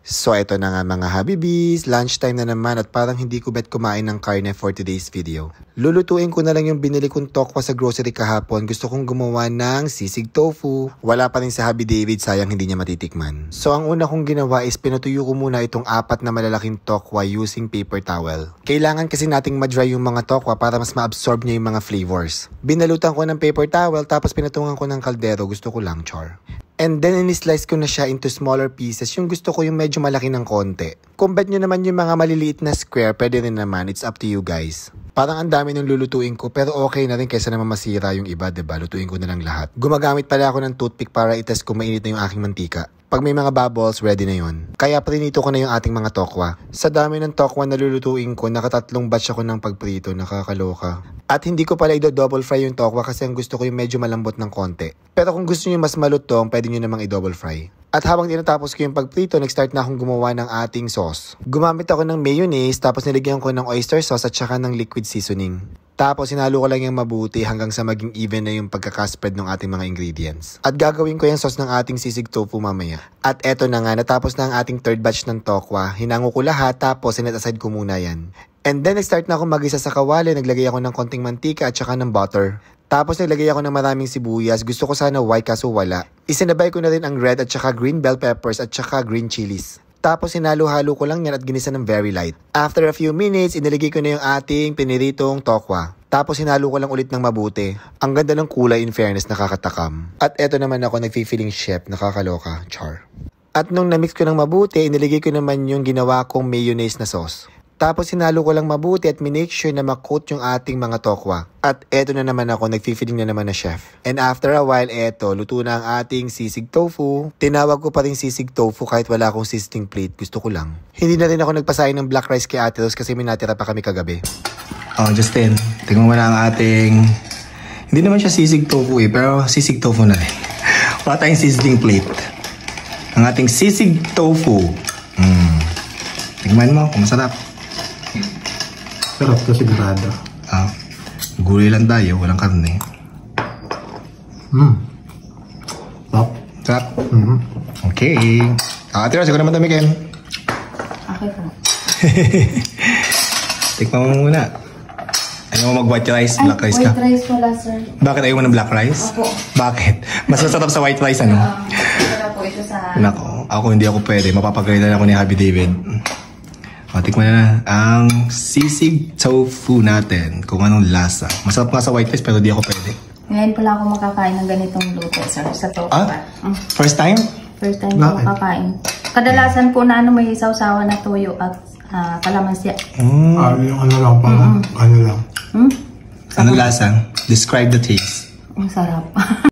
So ito na nga mga Habibis, lunchtime na naman at parang hindi ko bet kumain ng karne for today's video. Lulutuin ko na lang yung binili kong tokwa sa grocery kahapon. Gusto kong gumawa ng sisig tofu. Wala pa rin sa Happy David, sayang hindi niya matitikman. So ang una kong ginawa is pinatuyo ko muna itong 4 na malalaking tokwa using paper towel. Kailangan kasi nating ma-dry yung mga tokwa para mas ma-absorb niya yung mga flavors. Binalutan ko ng paper towel tapos pinatungan ko ng kaldero, gusto ko lang char. And then, in-slice ko na siya into smaller pieces. Yung gusto ko yung medyo malaki ng konti. Kung bet nyo naman yung mga maliliit na square, pwede rin naman. It's up to you guys. Parang ang dami nung lulutuin ko, pero okay na rin kaysa naman masira yung iba, diba? Lutuin ko na lang lahat. Gumagamit pala ako ng toothpick para itest kung mainit na yung aking mantika. Pag may mga bubbles, ready na yun. Kaya prinito ko na yung ating mga tokwa. Sa dami ng tokwa na lulutuin ko, nakatatlong batch ako ng pagprito, nakakaloka. At hindi ko pala i-double fry yung tokwa kasi ang gusto ko yung medyo malambot ng konti. Pero kung gusto niyo mas malutong, pwede niyo namang i-double fry. At habang tinatapos ko yung pagprito, nag-start na akong gumawa ng ating sauce. Gumamit ako ng mayonnaise, tapos nilagyan ko ng oyster sauce at saka ng liquid seasoning. Tapos sinalo ko lang yung mabuti hanggang sa maging even na yung pagkakaspread ng ating mga ingredients. At gagawin ko yung sauce ng ating sisig tofu mamaya. At eto na nga, natapos na ang ating third batch ng tokwa. Hinango ko lahat tapos sinet aside ko muna yan. And then nag-start na akong mag-isa sa kawali, naglagay ako ng konting mantika at saka ng butter. Tapos naglagay ako ng maraming sibuyas, gusto ko sana white kaso wala. Isinabay ko na rin ang red at saka green bell peppers at saka green chilies. Tapos sinalo-halo ko lang yan at ginisa ng very light. After a few minutes, inilagay ko na yung ating piniritong tokwa. Tapos sinalo ko lang ulit ng mabuti. Ang ganda ng kulay, in fairness, nakakatakam. At eto naman ako, nagfi-feeling chef, nakakaloka, char. At nung na-mix ko ng mabuti, iniligay ko naman yung ginawa kong mayonnaise na sauce. Tapos sinalo ko lang mabuti at minake sure na makoat yung ating mga tokwa. At eto na naman ako, nagfi-feeling na naman na chef. And after a while, eto, luto na ang ating sisig tofu. Tinawag ko pa rin sisig tofu kahit wala akong sizzling plate, gusto ko lang. Hindi na rin ako nagpasahin ng black rice kay Ate Rose kasi may natira pa kami kagabi. Oh, Justin, tingnan mo na ang ating... Hindi naman siya sisig tofu pero sisig tofu na rin. Wala tayong sizzling plate. Ang ating sisig tofu. Tingnan mo kung masarap. Sarap to sigurado. Gulay lang tayo, walang karne. Sarap. Sarap. Okay. Ate Rose, ikaw naman tamikin. Okay po. Tikman mo muna. Ayaw mo mag-white rice? Black rice ka? White rice wala, sir. Bakit ayaw mo ng black rice? Opo. Bakit? Mas masarap sa white rice, ano? Masarap po ito sa... Nako, ako hindi ako pwede. Mapapagalitan ako ni Happy David. O, tikman na ang sisig tofu natin. Kung anong lasa. Masarap nga sa white rice pero di ako pwede. Ngayon pala ako makakain ng ganitong luto, sir, sa tofu. First time? First time ko makakain. Kadalasan po na may sausawa na tuyo at kalamansi. Yung ano lang parang, ano lang. Anong lasa? Describe the taste. Ang sarap.